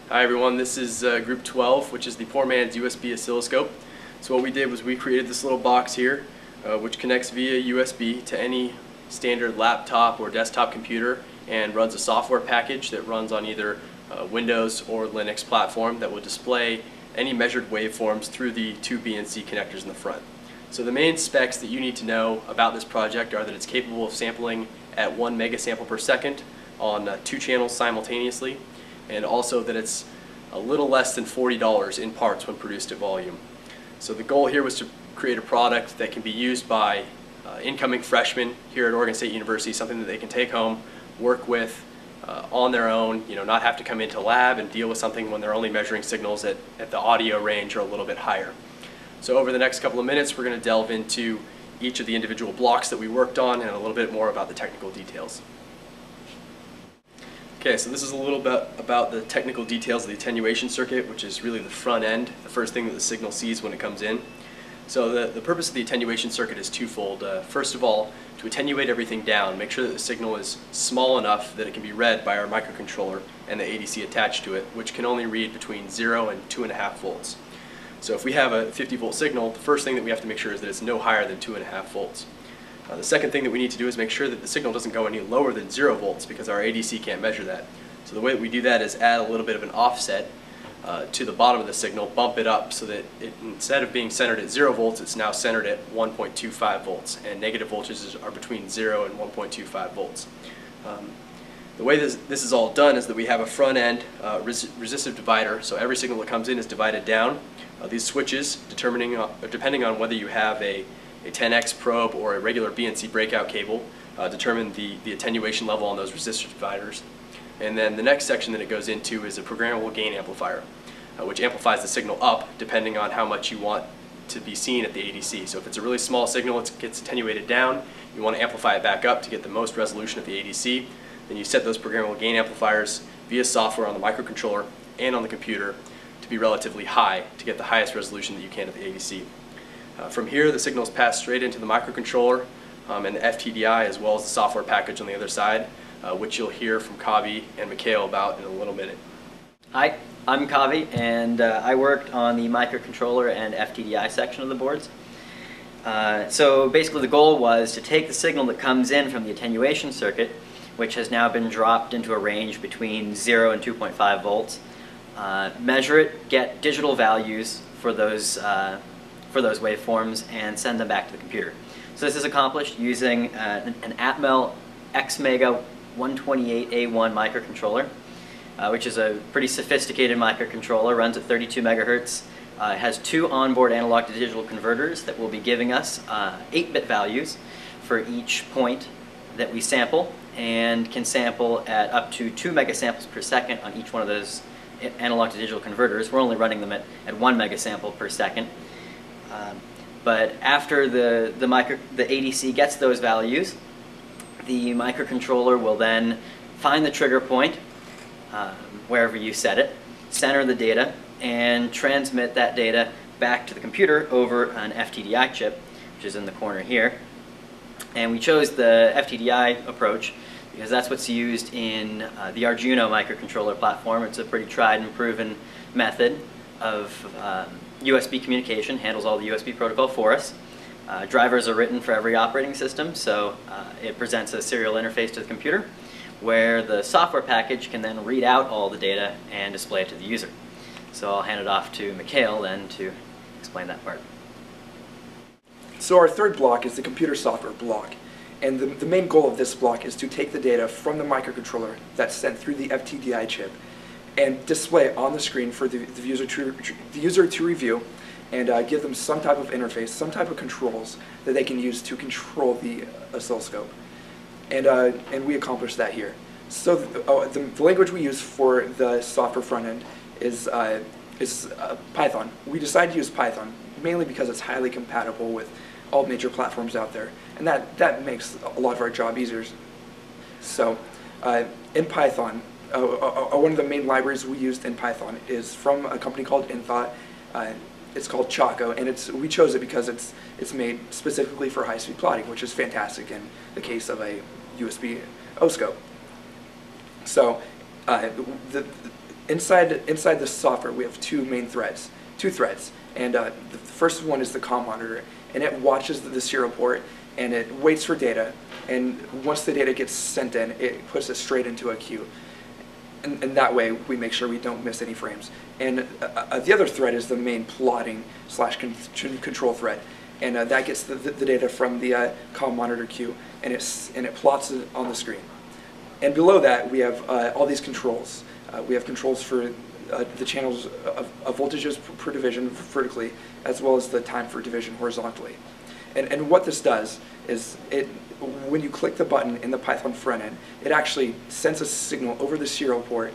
Hi everyone, this is Group 12, which is the poor man's USB oscilloscope. So what we did was we created this little box here, which connects via USB to any standard laptop or desktop computer and runs a software package that runs on either Windows or Linux platform that will display any measured waveforms through the two BNC connectors in the front. So the main specs that you need to know about this project are that it's capable of sampling at 1 megasample per second on 2 channels simultaneously, and also that it's a little less than $40 in parts when produced at volume. So the goal here was to create a product that can be used by incoming freshmen here at Oregon State University, something that they can take home, work with on their own, not have to come into lab and deal with something when they're only measuring signals at the audio range or a little bit higher. So over the next couple of minutes we're going to delve into each of the individual blocks that we worked on and a little bit more about the technical details. Okay, so this is a little bit about the technical details of the attenuation circuit, which is really the front end, the first thing that the signal sees when it comes in. So the purpose of the attenuation circuit is twofold. First of all, to attenuate everything down, make sure that the signal is small enough that it can be read by our microcontroller and the ADC attached to it, which can only read between 0 and 2.5 volts. So if we have a 50 volt signal, the first thing that we have to make sure is that it's no higher than 2.5 volts. The second thing that we need to do is make sure that the signal doesn't go any lower than 0 volts because our ADC can't measure that. So the way that we do that is add a little bit of an offset to the bottom of the signal, bump it up so that instead of being centered at 0 volts, it's now centered at 1.25 volts, and negative voltages are between 0 and 1.25 volts. The way this is all done is that we have a front end resistive divider, so every signal that comes in is divided down. These switches, depending on whether you have a 10x probe or a regular BNC breakout cable, determine the attenuation level on those resistor dividers. And then the next section that it goes into is a programmable gain amplifier, which amplifies the signal up depending on how much you want to be seen at the ADC. So if it's a really small signal, it gets attenuated down. You want to amplify it back up to get the most resolution of the ADC. Then you set those programmable gain amplifiers via software on the microcontroller and on the computer to be relatively high to get the highest resolution that you can at the ADC. From here, the signal is passed straight into the microcontroller and the FTDI, as well as the software package on the other side, which you'll hear from Kavi and Mikhail about in a little minute. Hi, I'm Kavi, and I worked on the microcontroller and FTDI section of the boards. So basically the goal was to take the signal that comes in from the attenuation circuit, which has now been dropped into a range between 0 and 2.5 volts, measure it, get digital values for those waveforms, and send them back to the computer. So this is accomplished using an Atmel XMega 128A1 microcontroller, which is a pretty sophisticated microcontroller, runs at 32 megahertz. It has 2 onboard analog to digital converters that will be giving us 8-bit values for each point that we sample, and can sample at up to 2 megasamples per second on each one of those analog to digital converters. We're only running them at 1 megasample per second. But after the ADC gets those values, the microcontroller will then find the trigger point wherever you set it, center the data, and transmit that data back to the computer over an FTDI chip, which is in the corner here. And we chose the FTDI approach because that's what's used in the Arduino microcontroller platform. It's a pretty tried and proven method of USB communication, handles all the USB protocol for us. Drivers are written for every operating system, so it presents a serial interface to the computer where the software package can then read out all the data and display it to the user. So I'll hand it off to Mikhail then to explain that part. So our third block is the computer software block. And the main goal of this block is to take the data from the microcontroller that's sent through the FTDI chip and display it on the screen for the user to review and give them some type of interface, some type of controls that they can use to control the oscilloscope. And we accomplish that here. So the language we use for the software front end is Python. We decided to use Python mainly because it's highly compatible with all major platforms out there, and that makes a lot of our job easier. So in Python, one of the main libraries we used in Python is from a company called Inthought. It's called Choco, and we chose it because it's made specifically for high-speed plotting, which is fantastic in the case of a USB oscope. So inside the software, we have two threads, and the first one is the comm monitor, and it watches the serial port, and it waits for data, and once the data gets sent in, it puts it straight into a queue. And that way, we make sure we don't miss any frames. And the other thread is the main plotting / control thread, and that gets the data from the comm monitor queue, and it plots it on the screen. And below that, we have all these controls. We have controls for the channels of voltages per division vertically, as well as the time for division horizontally. And what this does is, when you click the button in the Python front end, it actually sends a signal over the serial port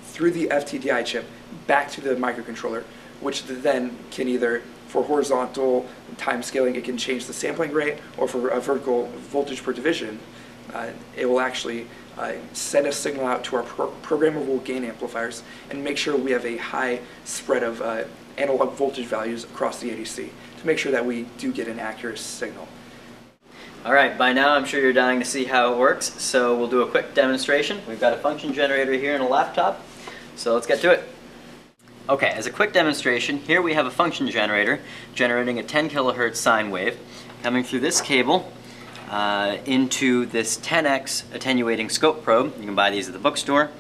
through the FTDI chip back to the microcontroller, which then can either, for horizontal time scaling, it can change the sampling rate, or for a vertical voltage per division, it will actually send a signal out to our programmable gain amplifiers and make sure we have a high spread of analog voltage values across the ADC to make sure that we do get an accurate signal. Alright, by now I'm sure you're dying to see how it works, so we'll do a quick demonstration. We've got a function generator here and a laptop, so let's get to it. Okay, as a quick demonstration, here we have a function generator generating a 10 kilohertz sine wave coming through this cable into this 10x attenuating scope probe. You can buy these at the bookstore,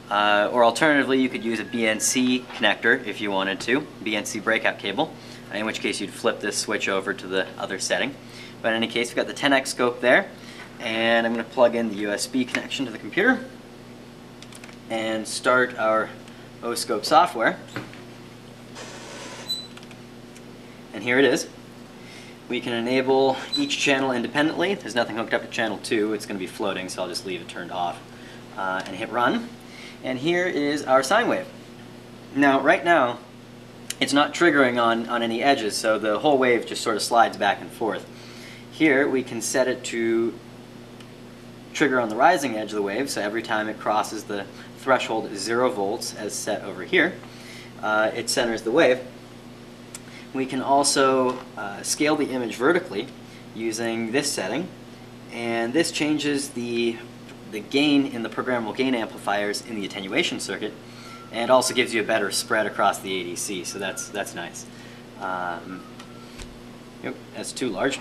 or alternatively you could use a BNC connector if you wanted to, BNC breakout cable, in which case you'd flip this switch over to the other setting. But in any case, we've got the 10x scope there, and I'm going to plug in the USB connection to the computer and start our O-scope software. And here it is. We can enable each channel independently. There's nothing hooked up to channel 2. It's going to be floating, so I'll just leave it turned off and hit run. And here is our sine wave. Now, right now, it's not triggering on any edges, so the whole wave just sort of slides back and forth. Here we can set it to trigger on the rising edge of the wave, so every time it crosses the threshold 0 volts as set over here, it centers the wave. We can also scale the image vertically using this setting, and this changes the gain in the programmable gain amplifiers in the attenuation circuit, and also gives you a better spread across the ADC, so that's nice. Yep, that's too large.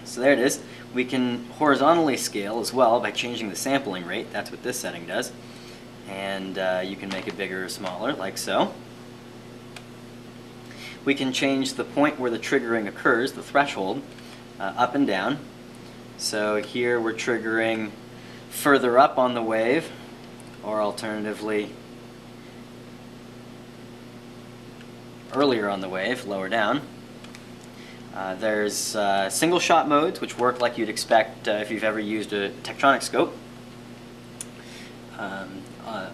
So there it is. We can horizontally scale as well by changing the sampling rate. That's what this setting does. And you can make it bigger or smaller, like so. We can change the point where the triggering occurs, the threshold, up and down. So here we're triggering further up on the wave, or alternatively earlier on the wave, lower down. There's single shot modes, which work like you'd expect if you've ever used a tectronic scope.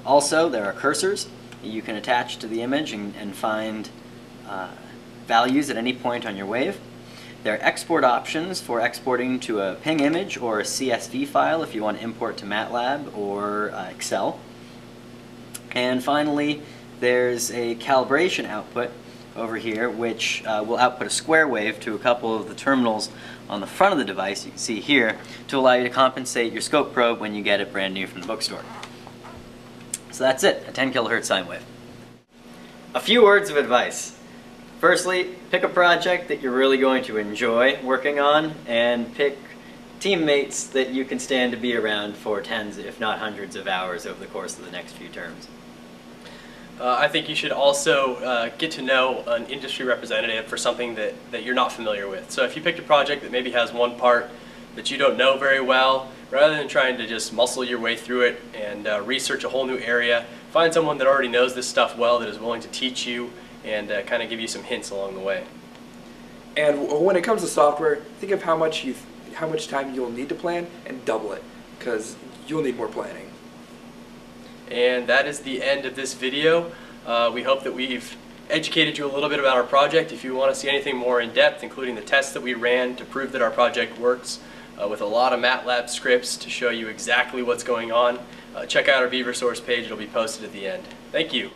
Also, there are cursors you can attach to the image and find values at any point on your wave. There are export options for exporting to a PNG image or a CSV file if you want to import to MATLAB or Excel. And finally, there's a calibration output over here, which will output a square wave to a couple of the terminals on the front of the device, you can see here, to allow you to compensate your scope probe when you get it brand new from the bookstore. So that's it, a 10 kilohertz sine wave. A few words of advice. Firstly, pick a project that you're really going to enjoy working on, and pick teammates that you can stand to be around for tens, if not hundreds of hours over the course of the next few terms. I think you should also get to know an industry representative for something that you're not familiar with. So if you picked a project that maybe has one part that you don't know very well, rather than trying to just muscle your way through it and research a whole new area, find someone that already knows this stuff well, that is willing to teach you and kind of give you some hints along the way. And when it comes to software, think of how much time you'll need to plan and double it, because you'll need more planning. And that is the end of this video. We hope that we've educated you a little bit about our project. If you want to see anything more in depth, including the tests that we ran to prove that our project works, with a lot of MATLAB scripts to show you exactly what's going on, check out our Beaver source page. It'll be posted at the end. Thank you.